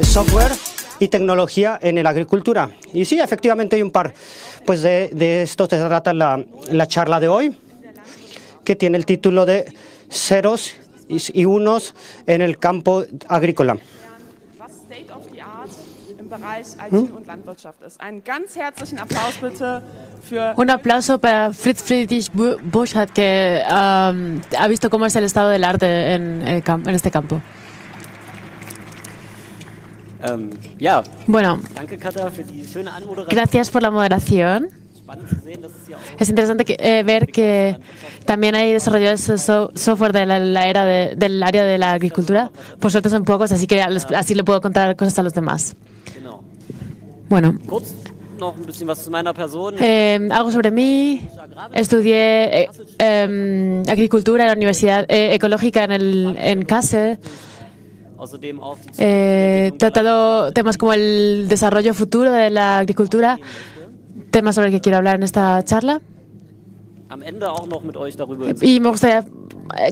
Software y tecnología en la agricultura. Y sí, efectivamente hay un par. Pues de esto se trata la charla de hoy, que tiene el título de Ceros y Unos en el campo agrícola. Un aplauso para Fritz Friedrich Burkhardt, que ha visto cómo es el estado del arte en este campo. Bueno, gracias por la moderación. Es interesante ver que también hay desarrolladores de software del área de la agricultura. Por suerte son pocos, así que así le puedo contar cosas a los demás. Bueno, algo sobre mí. Estudié agricultura en la Universidad Ecológica en Kassel. He tratado temas como el desarrollo futuro de la agricultura, temas sobre el que quiero hablar en esta charla. Y me gustaría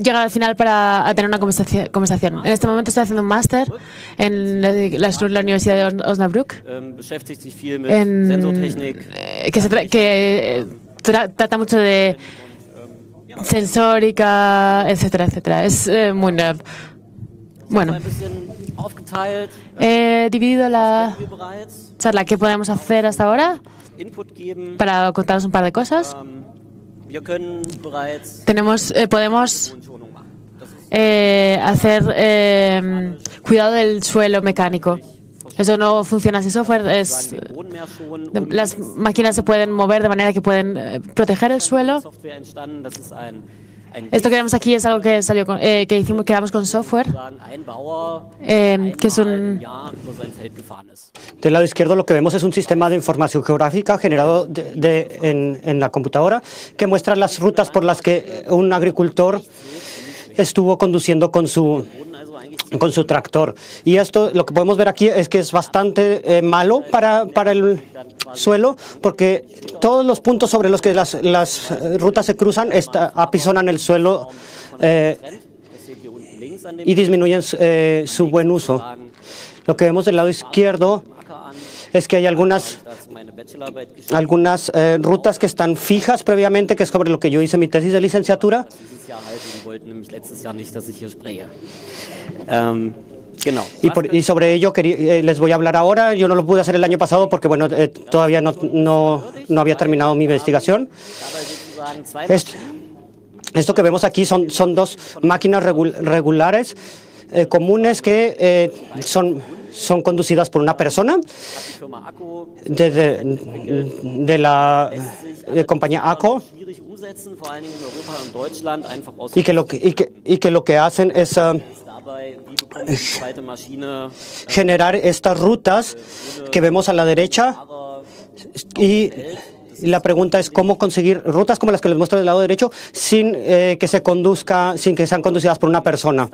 llegar al final para tener una conversación. En este momento estoy haciendo un máster en la Universidad de Osnabrück, que trata mucho de sensórica, etcétera, etcétera. Es muy nerd. Bueno, he dividido la charla. ¿Qué podemos hacer hasta ahora para contaros un par de cosas? Podemos hacer cuidado del suelo mecánico. Eso no funciona sin software. Las máquinas se pueden mover de manera que pueden proteger el suelo. Esto que vemos aquí es algo que salió creamos con software, que es un... Del lado izquierdo lo que vemos es un sistema de información geográfica generado en la computadora que muestra las rutas por las que un agricultor estuvo conduciendo con su tractor. Y esto, lo que podemos ver aquí es que es bastante malo para el suelo, porque todos los puntos sobre los que las rutas se cruzan apisonan el suelo y disminuyen su buen uso. Lo que vemos del lado izquierdo es que hay algunas rutas que están fijas previamente, que es sobre lo que yo hice mi tesis de licenciatura. Y sobre ello les voy a hablar ahora. Yo no lo pude hacer el año pasado porque bueno, todavía no había terminado mi investigación. Esto que vemos aquí son dos máquinas regulares comunes que son conducidas por una persona de la compañía ACO, y que lo que hacen es generar estas rutas que vemos a la derecha, y la pregunta es cómo conseguir rutas como las que les muestro del lado derecho sin que sean conducidas por una persona.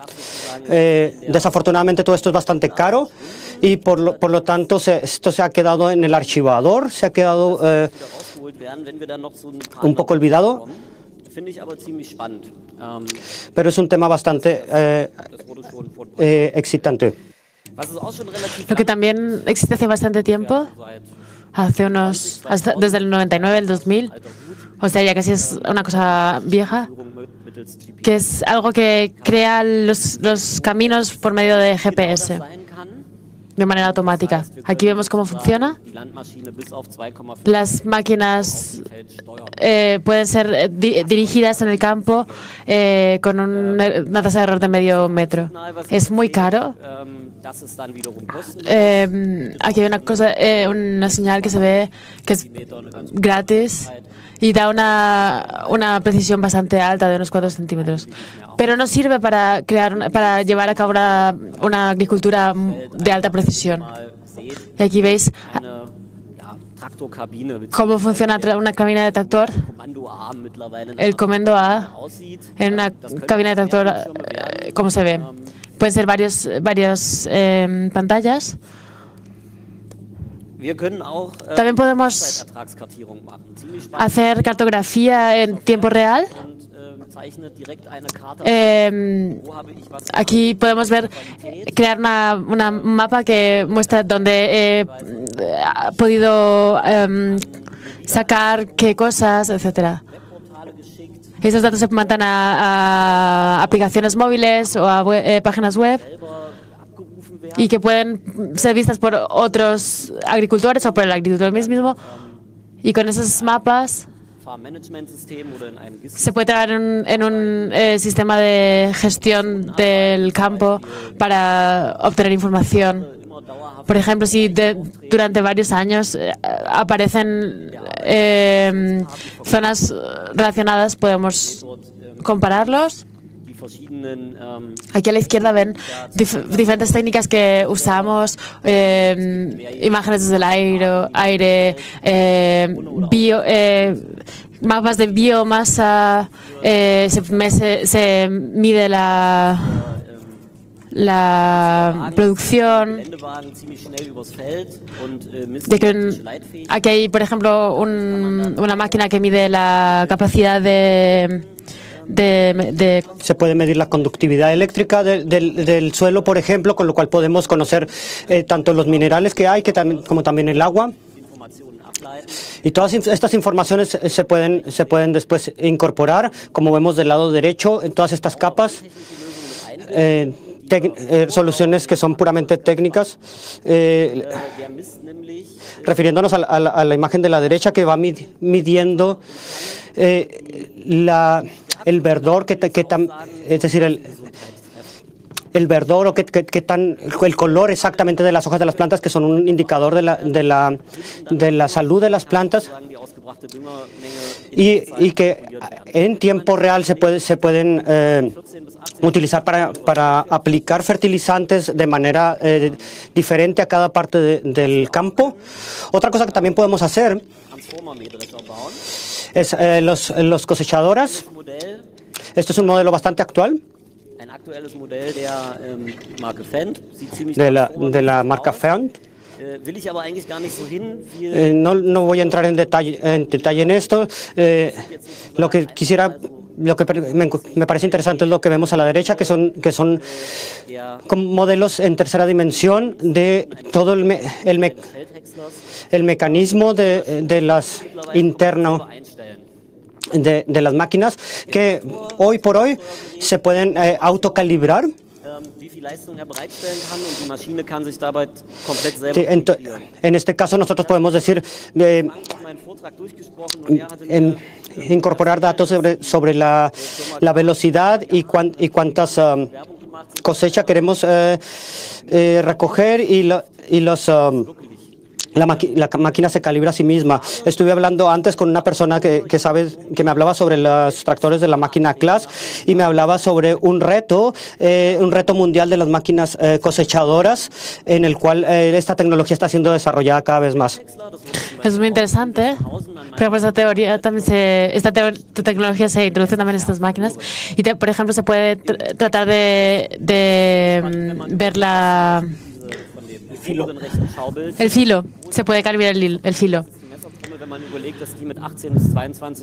Desafortunadamente todo esto es bastante caro y por lo tanto esto se ha quedado en el archivador, se ha quedado un poco olvidado. Pero es un tema bastante excitante. Lo que también existe hace bastante tiempo, desde el 99, el 2000, o sea, ya casi es una cosa vieja, que es algo que crea los caminos por medio de GPS, de manera automática. Aquí vemos cómo funciona. Las máquinas pueden ser dirigidas en el campo con una tasa de error de medio metro. Es muy caro. Aquí hay una señal que se ve que es gratis y da una precisión bastante alta de unos 4 centímetros. Pero no sirve para llevar a cabo una agricultura de alta precisión. Y aquí veis cómo funciona una cabina de tractor. El comando A en una cabina de tractor, ¿cómo se ve? Pueden ser varias pantallas. También podemos hacer cartografía en tiempo real. Aquí podemos ver, crear un mapa que muestra dónde he podido sacar qué cosas, etcétera. Esos datos se mandan a aplicaciones móviles o a páginas web y que pueden ser vistas por otros agricultores o por el agricultor mismo. Y con esos mapas se puede trabajar en un sistema de gestión del campo para obtener información. Por ejemplo, si durante varios años aparecen zonas relacionadas, podemos compararlos. Aquí a la izquierda ven diferentes técnicas que usamos, imágenes desde el aire, mapas de biomasa, se mide la producción. Aquí hay, por ejemplo, una máquina que mide la capacidad Se puede medir la conductividad eléctrica del suelo, por ejemplo, con lo cual podemos conocer tanto los minerales que hay como también el agua. Y todas estas informaciones se pueden después incorporar, como vemos del lado derecho, en todas estas capas. Soluciones que son puramente técnicas, refiriéndonos a la imagen de la derecha, que va midiendo el verdor, es decir, el verdor o el color exactamente de las hojas de las plantas, que son un indicador de la salud de las plantas, y que en tiempo real se pueden utilizar para aplicar fertilizantes de manera diferente a cada parte del campo. Otra cosa que también podemos hacer es los cosechadoras. Esto es un modelo bastante actual de la marca Fendt. No voy a entrar en detalle en esto. Lo que me parece interesante es lo que vemos a la derecha, que son modelos en tercera dimensión de todo el mecanismo interno de las máquinas, que hoy por hoy se pueden autocalibrar. En este caso nosotros podemos decir incorporar datos sobre la velocidad y cuántas cosechas queremos recoger, la máquina se calibra a sí misma. Estuve hablando antes con una persona que me hablaba sobre los tractores de la máquina Claas, y me hablaba sobre un reto mundial de las máquinas cosechadoras, en el cual esta tecnología está siendo desarrollada cada vez más. Es muy interesante, pero pues esta tecnología se introduce también en estas máquinas, y por ejemplo se puede tratar de ver el filo, se puede calibrar el filo.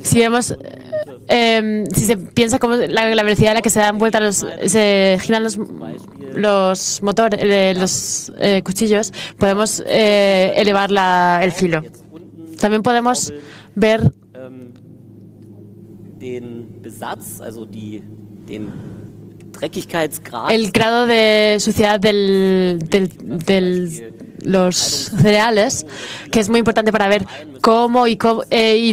Si vemos, si se piensa como la velocidad a la que se dan vueltas, se giran los motores, los cuchillos, podemos elevar el filo. También podemos ver el grado de suciedad de los cereales, que es muy importante para ver cómo y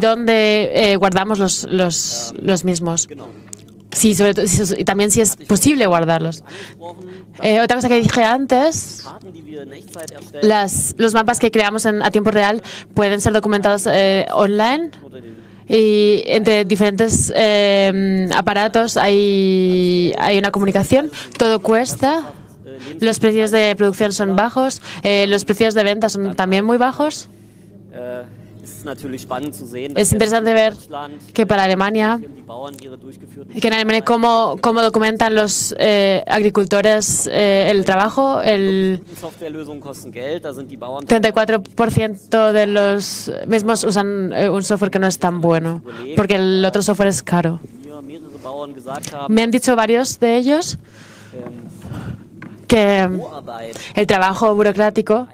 dónde guardamos los mismos. Sí, sobre todo, y también si es posible guardarlos. Otra cosa que dije antes, los mapas que creamos a tiempo real pueden ser documentados online. Y entre diferentes aparatos hay una comunicación. Todo cuesta. Los precios de producción son bajos. Los precios de venta son también muy bajos. Es interesante ver que para Alemania, cómo documentan los agricultores el trabajo. El 34% de los mismos usan un software que no es tan bueno, porque el otro software es caro. Me han dicho varios de ellos que el trabajo burocrático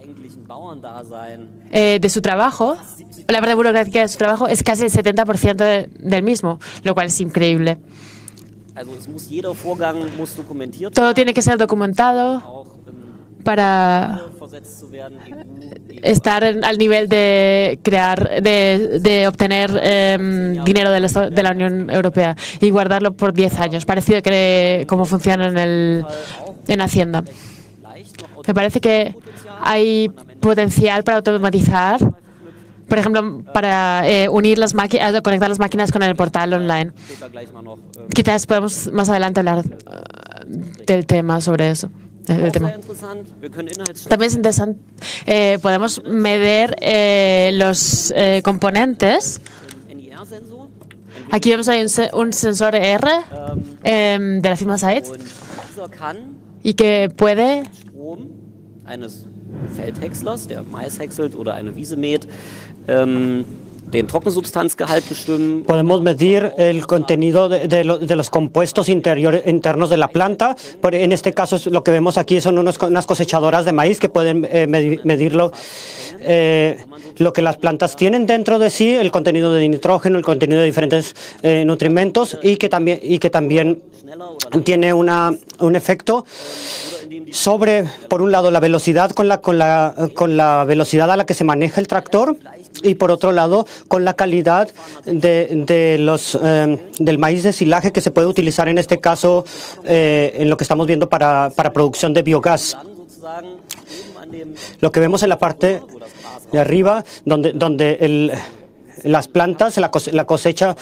de su trabajo, la parte burocrática de su trabajo es casi el 70% del mismo, lo cual es increíble. Todo tiene que ser documentado para estar al nivel de obtener dinero de la Unión Europea y guardarlo por 10 años, parecido que como funciona en Hacienda. Me parece que hay potencial para automatizar, por ejemplo, para unir las máquinas, conectar las máquinas con el portal online. Quizás podemos más adelante hablar del tema sobre eso. También es interesante, podemos medir los componentes. Aquí vemos ahí un sensor R de la firma Seitz y que puede Feldhäckslers, der Mais häckselt oder eine Wiese mäht, den Trockensubstanzgehalt bestimmen. Podemos medir el contenido de los compuestos internos de la planta. En este caso, lo que vemos aquí son unas cosechadoras de maíz que pueden medirlo. Lo que las plantas tienen dentro de sí, el contenido de nitrógeno, el contenido de diferentes nutrimentos y que también tiene un efecto sobre, por un lado, la velocidad con la velocidad a la que se maneja el tractor y, por otro lado, con la calidad del maíz de silaje que se puede utilizar en este caso en lo que estamos viendo para producción de biogás. Lo que vemos en la parte de arriba, donde las plantas, la cosecha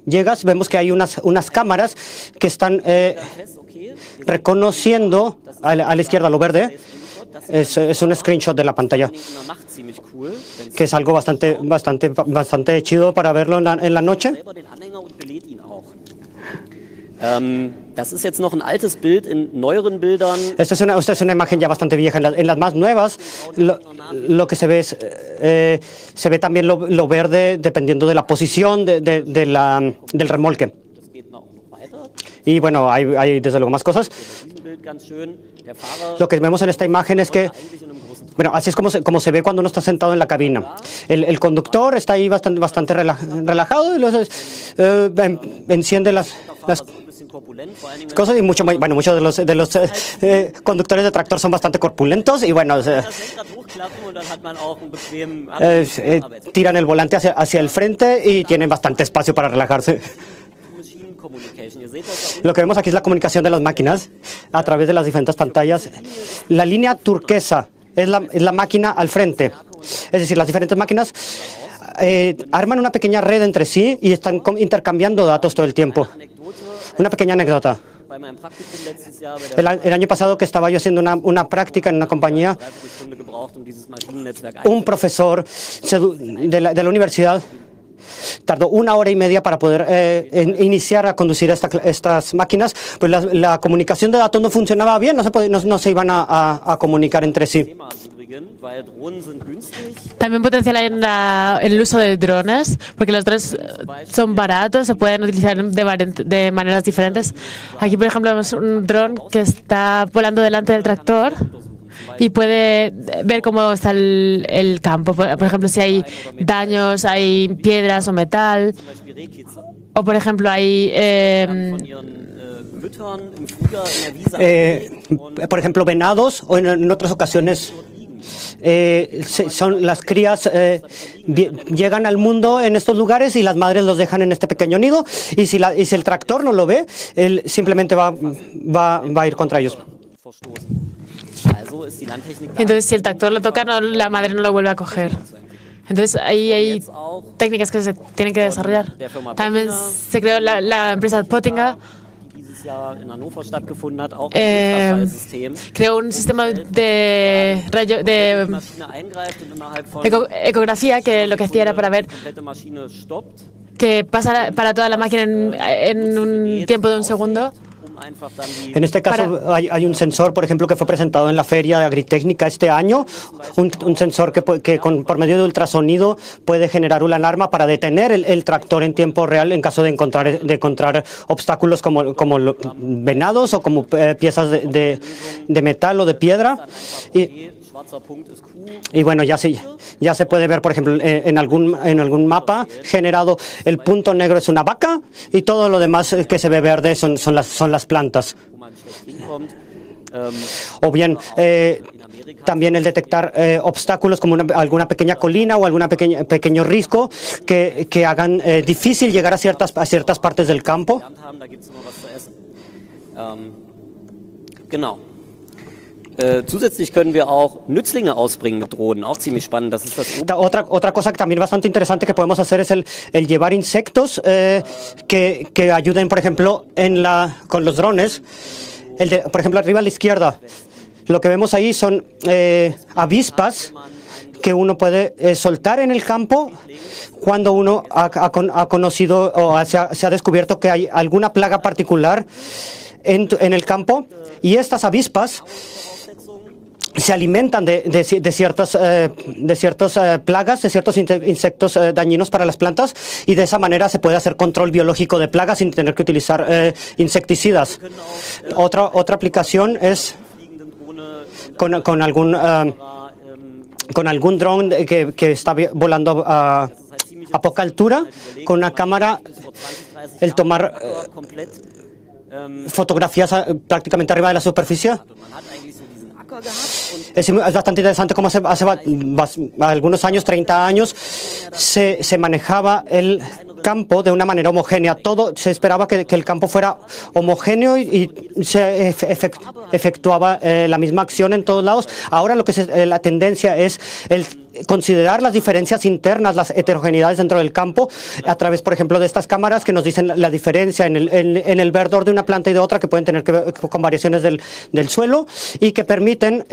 llegas, vemos que hay unas cámaras que están reconociendo a la izquierda lo verde. Es un screenshot de la pantalla, que es algo bastante chido para verlo en la noche. Esta es una imagen ya bastante vieja. En las más nuevas, lo que se ve es se ve también lo verde dependiendo de la posición del remolque. Y bueno, hay desde luego más cosas. Lo que vemos en esta imagen es que, bueno, así es como se ve cuando uno está sentado en la cabina. El conductor está ahí bastante relajado y luego enciende las cosas y muchos de los conductores de tractor son bastante corpulentos y bueno, tiran el volante hacia el frente y tienen bastante espacio para relajarse. Lo que vemos aquí es la comunicación de las máquinas a través de las diferentes pantallas. La línea turquesa es la máquina al frente. Es decir, las diferentes máquinas arman una pequeña red entre sí y están intercambiando datos todo el tiempo. Una pequeña anécdota. El año pasado que estaba yo haciendo una práctica en una compañía, un profesor de la universidad tardó 1 hora y media para poder iniciar a conducir estas máquinas, pues la comunicación de datos no funcionaba bien, no se iban a comunicar entre sí. También potencial en el uso de drones, porque los drones son baratos, se pueden utilizar de maneras diferentes. Aquí, por ejemplo, vemos un dron que está volando delante del tractor y puede ver cómo está el campo. Por ejemplo, si hay daños, hay piedras o metal. O, por ejemplo, hay por ejemplo, venados o en otras ocasiones son las crías llegan al mundo en estos lugares y las madres los dejan en este pequeño nido y si el tractor no lo ve, él simplemente va a ir contra ellos. Entonces, si el tractor lo toca, la madre no lo vuelve a coger. Entonces, ahí hay técnicas que se tienen que desarrollar. También se creó la empresa Pottinger, creó un sistema de ecografía que lo que hacía era para ver que pasa para toda la máquina en un tiempo de un segundo. En este caso hay un sensor, por ejemplo, que fue presentado en la Feria de Agritécnica este año, un sensor que por medio de ultrasonido puede generar una alarma para detener el tractor en tiempo real en caso de encontrar obstáculos como venados o como piezas de metal o de piedra. Y bueno, ya se puede ver, por ejemplo, en algún mapa generado, el punto negro es una vaca y todo lo demás que se ve verde son las plantas. O bien, también el detectar obstáculos como alguna pequeña colina o algún pequeño risco que hagan difícil llegar a ciertas partes del campo. Zusätzlich können wir auch Nützlinge ausbringen mit Drohnen, auch ziemlich spannend. Das ist otra cosa que también bastante interesante que podemos hacer es el llevar insectos que ayuden, por ejemplo, con los drones. Por ejemplo, arriba a la izquierda, lo que vemos ahí son avispas que uno puede soltar en el campo cuando uno ha conocido o se ha descubierto que hay alguna plaga particular en el campo, y estas avispas se alimentan de ciertas plagas, de ciertos insectos dañinos para las plantas, y de esa manera se puede hacer control biológico de plagas sin tener que utilizar insecticidas. Otra aplicación es con algún dron que está volando a poca altura, con una cámara, el tomar fotografías prácticamente arriba de la superficie. Es bastante interesante cómo hace algunos años, 30 años, se manejaba el campo de una manera homogénea. Se esperaba que el campo fuera homogéneo y se efectuaba la misma acción en todos lados. Ahora la tendencia es considerar las diferencias internas, las heterogeneidades dentro del campo, a través, por ejemplo, de estas cámaras que nos dicen la diferencia en el verdor de una planta y de otra, que pueden tener que ver con variaciones del suelo, y que permiten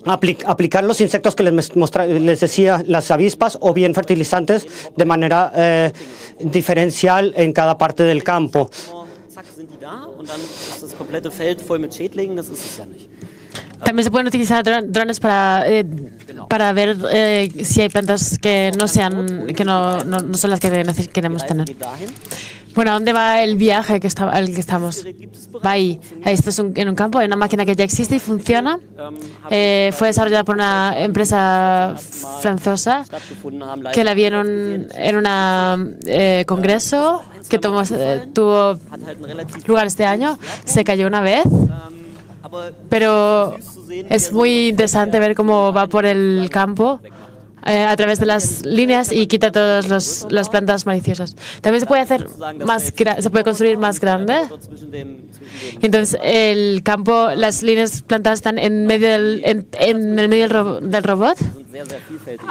aplicar los insectos que les decía, las avispas, o bien fertilizantes de manera diferencial en cada parte del campo. También se pueden utilizar drones para ver si hay plantas que no son las que queremos tener. Bueno, ¿a dónde va el viaje al que estamos? Va ahí. Esto es en un campo, hay una máquina que ya existe y funciona. Fue desarrollada por una empresa francesa que la vieron en un congreso que tuvo lugar este año. Se cayó una vez, pero es muy interesante ver cómo va por el campo a través de las líneas y quita todas las plantas maliciosas. También se puede hacer se puede construir más grande. Entonces el campo, las líneas plantadas están en el medio del robot.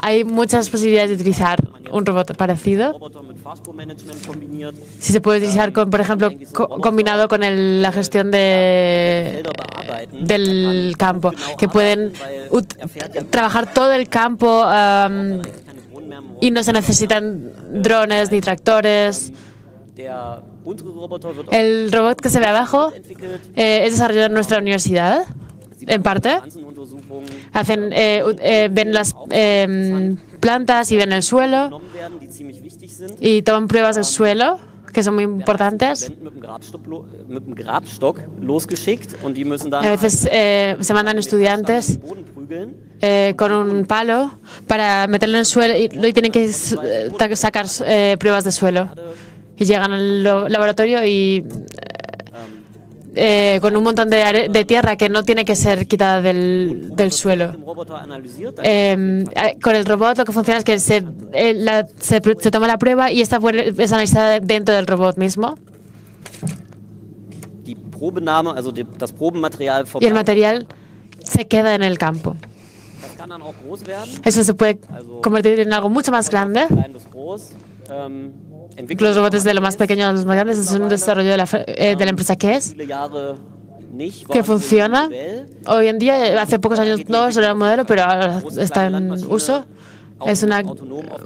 Hay muchas posibilidades de utilizar un robot parecido. Si se puede utilizar, por ejemplo, combinado con la gestión del campo, que pueden trabajar todo el campo y no se necesitan drones ni tractores. El robot que se ve abajo es desarrollado en nuestra universidad, en parte. Ven las plantas y ven el suelo y toman pruebas del suelo, que son muy importantes. A veces se mandan estudiantes con un palo para meterlo en el suelo y tienen que sacar pruebas de suelo. Y llegan al laboratorio y con un montón de tierra que no tiene que ser quitada del suelo. Con el robot lo que funciona es que se toma la prueba y esta es analizada dentro del robot mismo. Y el material se queda en el campo. Eso se puede convertir en algo mucho más grande. los robots de lo más pequeño a los más grandes. Es un desarrollo de la empresa que funciona. Hoy en día, hace pocos años no era un modelo, pero ahora está en uso. Es una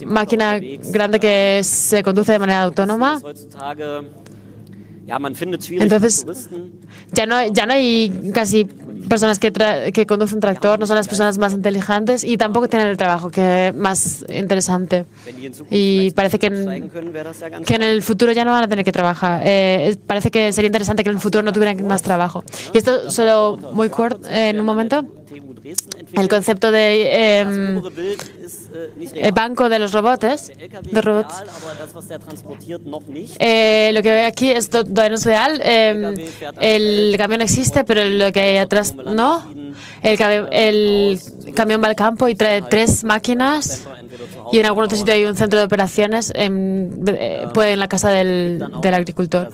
máquina grande que se conduce de manera autónoma. Entonces, ya no hay casi personas que conducen tractor, no son las personas más inteligentes y tampoco tienen el trabajo que más interesante. Y parece que en el futuro ya no van a tener que trabajar. Parece que sería interesante que en el futuro no tuvieran más trabajo. Y esto solo muy corto, en un momento. El concepto de el banco de los robots, lo que ve aquí es todavía no es real. El camión existe, pero lo que hay atrás no. El camión va al campo y trae 3 máquinas y en algún otro sitio hay un centro de operaciones, puede en la casa del agricultor.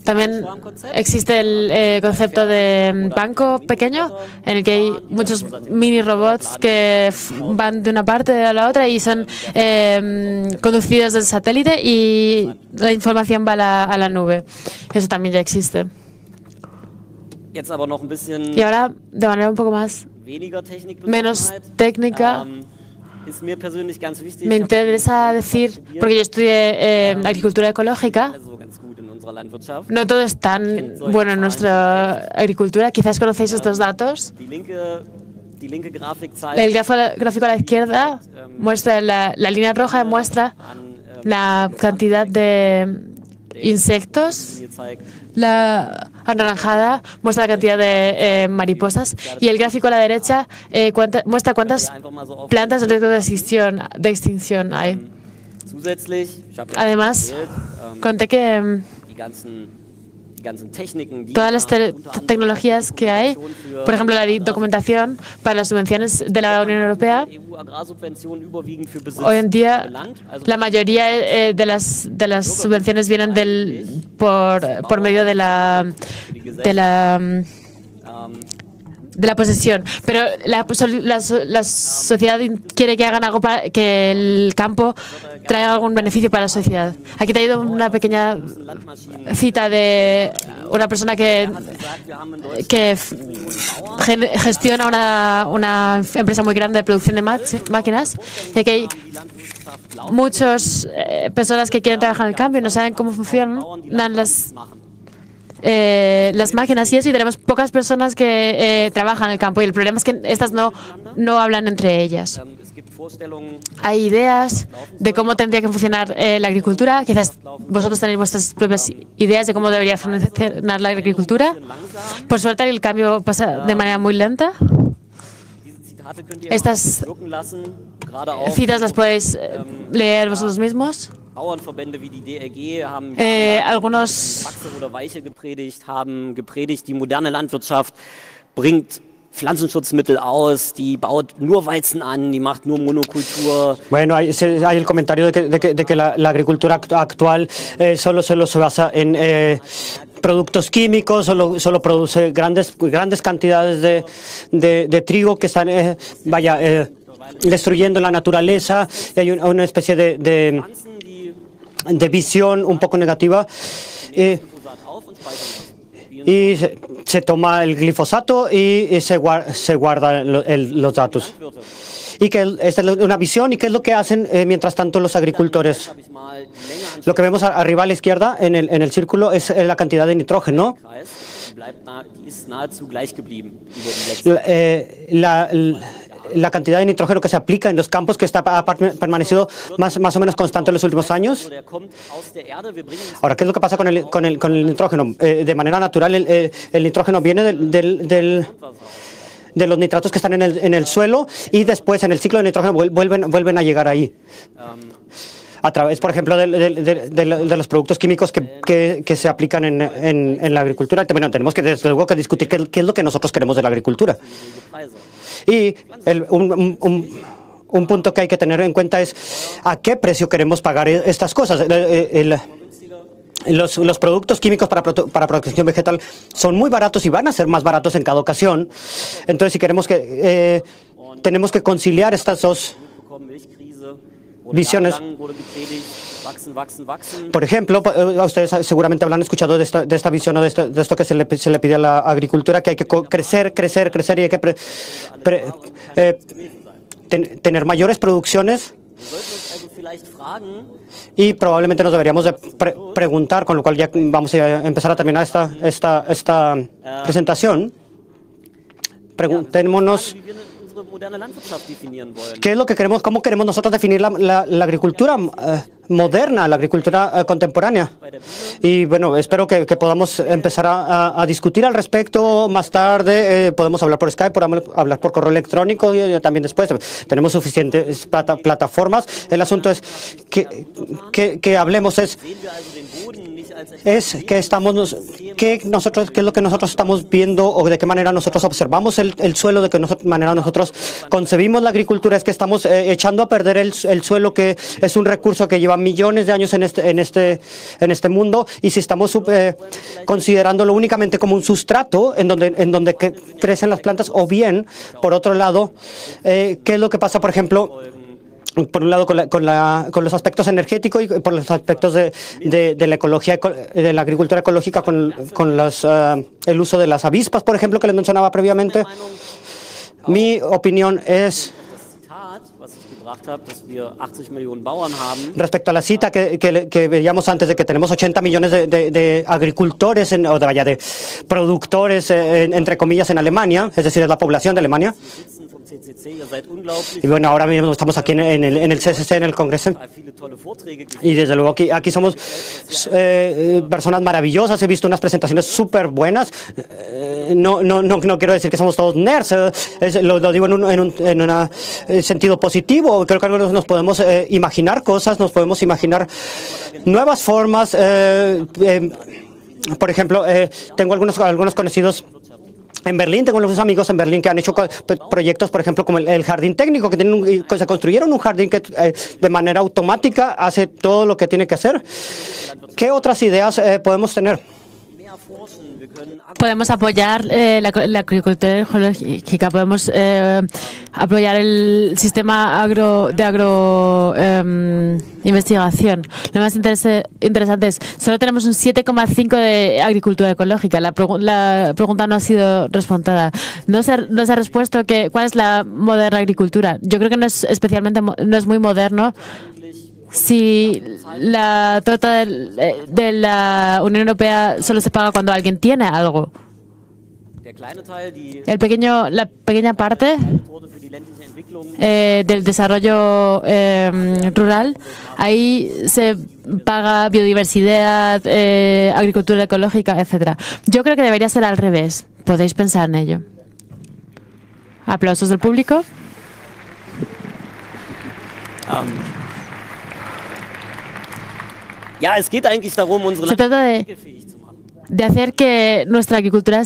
También existe el concepto de banco pequeño, en el que hay muchos mini robots que van de una parte a la otra y son conducidos del satélite y la información va a la nube. Eso también ya existe. Y ahora, de manera un poco menos técnica, me interesa decir, porque yo estudié agricultura ecológica. No todo es tan bueno en nuestra agricultura. Quizás conocéis estos datos. El gráfico a la izquierda muestra la línea roja, muestra la cantidad de insectos. La anaranjada muestra la cantidad de mariposas. Y el gráfico a la derecha muestra cuántas plantas en riesgo de extinción hay. Además, conté que todas las tecnologías que hay, por ejemplo, la documentación para las subvenciones de la Unión Europea, hoy en día la mayoría de las subvenciones vienen por medio de la posesión, pero la sociedad quiere que hagan algo para que el campo traiga algún beneficio para la sociedad. Aquí te ha ido una pequeña cita de una persona que gestiona una empresa muy grande de producción de máquinas, y aquí hay muchas personas que quieren trabajar en el campo y no saben cómo funcionan las máquinas y eso, y tenemos pocas personas que trabajan en el campo y el problema es que estas no hablan entre ellas. Hay ideas de cómo tendría que funcionar la agricultura. Quizás vosotros tenéis vuestras propias ideas de cómo debería funcionar la agricultura. Por suerte el cambio pasa de manera muy lenta. Estas citas las podéis leer vosotros mismos. Algunos die moderne Landwirtschaft bringt Pflanzenschutzmittel aus, die baut nur Weizen an, die macht nur Monokultur. Bueno, hay el comentario de que la agricultura actual solo se basa en productos químicos, solo produce grandes cantidades de trigo que están destruyendo la naturaleza. Y hay una especie de visión un poco negativa. Y se toma el glifosato y se guarda los datos. Y que esta es una visión. ¿Y qué es lo que hacen mientras tanto los agricultores? Lo que vemos arriba a la izquierda en el círculo es la cantidad de nitrógeno. La cantidad de nitrógeno que se aplica en los campos, que ha permanecido más o menos constante en los últimos años. Ahora, ¿qué es lo que pasa con el nitrógeno? De manera natural, el nitrógeno viene de los nitratos que están en el suelo y después en el ciclo de nitrógeno vuelven a llegar ahí. A través, por ejemplo, de los productos químicos que se aplican en la agricultura. También tenemos que, desde luego, que discutir qué es lo que nosotros queremos de la agricultura. Y un punto que hay que tener en cuenta es a qué precio queremos pagar estas cosas. Los productos químicos para protección vegetal son muy baratos y van a ser más baratos en cada ocasión. Entonces, si queremos tenemos que conciliar estas dos visiones. Por ejemplo, ustedes seguramente habrán escuchado de esta visión o de esto que se le pide a la agricultura, que hay que crecer y hay que tener mayores producciones. Y probablemente nos deberíamos de preguntar, con lo cual ya vamos a empezar a terminar esta presentación. Preguntémonos qué es lo que queremos, cómo queremos nosotros definir la agricultura moderna, la agricultura contemporánea. Y bueno, espero que podamos empezar a discutir al respecto más tarde. Podemos hablar por Skype, podemos hablar por correo electrónico y también después. Tenemos suficientes plataformas. El asunto es que hablemos es que qué es lo que nosotros estamos viendo o de qué manera nosotros observamos el suelo, de qué manera nosotros concebimos la agricultura. Es que estamos echando a perder el suelo, que es un recurso que lleva millones de años en este mundo, y si estamos considerándolo únicamente como un sustrato en donde crecen las plantas, o bien, por otro lado, qué es lo que pasa, por ejemplo, por un lado con los aspectos energéticos y por los aspectos de la ecología, de la agricultura ecológica, con el uso de las avispas, por ejemplo, que les mencionaba previamente. Mi opinión es, respecto a la cita que veíamos antes, de que tenemos 80 millones de agricultores de productores, entre comillas, en Alemania, es decir, es la población de Alemania. Y bueno, ahora mismo estamos aquí en el CCC, en el Congreso, y desde luego aquí somos personas maravillosas. He visto unas presentaciones súper buenas. No quiero decir que somos todos nerds, lo digo en un sentido positivo. Creo que algunos nos podemos imaginar cosas, nos podemos imaginar nuevas formas. Por ejemplo, tengo algunos conocidos en Berlín, tengo unos amigos en Berlín que han hecho proyectos, por ejemplo, como el jardín técnico, que se construyeron un jardín que de manera automática hace todo lo que tiene que hacer. ¿Qué otras ideas podemos tener? Podemos apoyar la agricultura ecológica, podemos apoyar el sistema investigación. Lo más interesante es, solo tenemos un 7,5 de agricultura ecológica. La pregunta no ha sido respondida. No se ha respuesto cuál es la moderna agricultura. Yo creo que no es muy moderno. Si la trata de la Unión Europea solo se paga cuando alguien tiene algo. La pequeña parte del desarrollo rural, ahí se paga biodiversidad, agricultura ecológica, etcétera. Yo creo que debería ser al revés. Podéis pensar en ello. Aplausos del público. Se trata de hacer que nuestra agricultura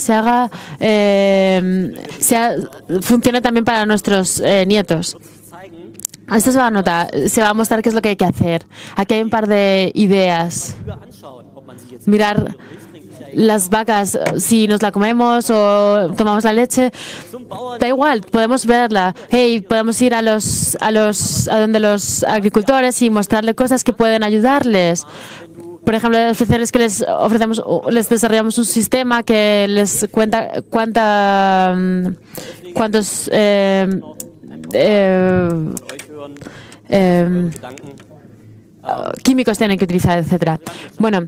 funcione también para nuestros nietos. Esto se va a mostrar qué es lo que hay que hacer. Aquí hay un par de ideas. Mirar las vacas, si nos la comemos o tomamos la leche, da igual, podemos verla. Podemos ir a donde los agricultores y mostrarles cosas que pueden ayudarles. Por ejemplo, ofrecerles que les desarrollamos un sistema que les cuenta cuántos químicos tienen que utilizar, etcétera. Bueno,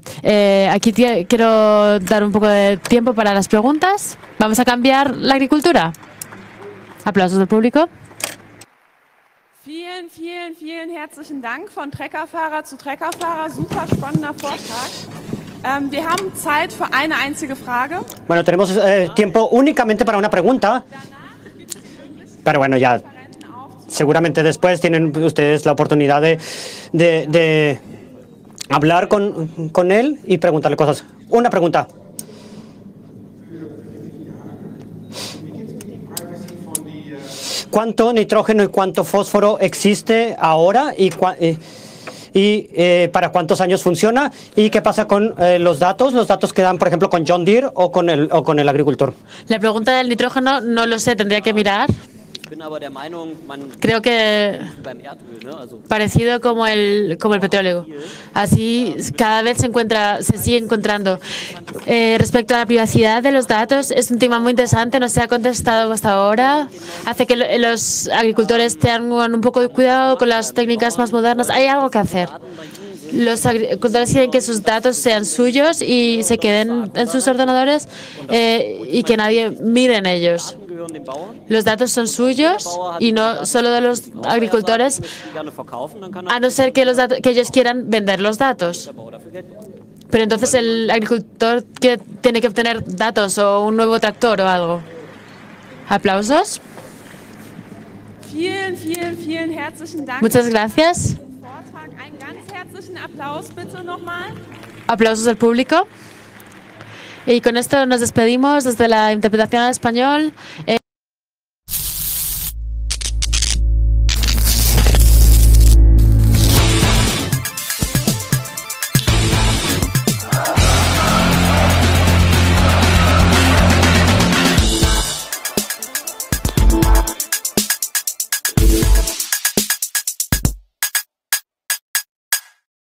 aquí quiero dar un poco de tiempo para las preguntas. ¿Vamos a cambiar la agricultura? Aplausos del público. Vielen herzlichen Dank von Treckerfahrer zu Treckerfahrer. Super spannender Vortrag. Wir haben Zeit für eine einzige Frage. Bueno, tenemos tiempo únicamente para una pregunta. Pero bueno, ya seguramente después tienen ustedes la oportunidad de hablar con él y preguntarle cosas. Una pregunta. ¿Cuánto nitrógeno y cuánto fósforo existe ahora y para cuántos años funciona? ¿Y qué pasa con los datos que dan, por ejemplo, con John Deere o con el agricultor? La pregunta del nitrógeno no lo sé, tendría que mirar. Creo que parecido como el petróleo. Así cada vez se sigue encontrando. Respecto a la privacidad de los datos, es un tema muy interesante, no se ha contestado hasta ahora. Hace que los agricultores tengan un poco de cuidado con las técnicas más modernas. Hay algo que hacer. Los agricultores quieren que sus datos sean suyos y se queden en sus ordenadores y que nadie mire en ellos. Los datos son suyos y no solo de los agricultores, a no ser que ellos quieran vender los datos. Pero entonces el agricultor tiene que obtener datos o un nuevo tractor o algo. ¿Aplausos? Muchas gracias. Aplausos al público. Y con esto nos despedimos desde la interpretación al español.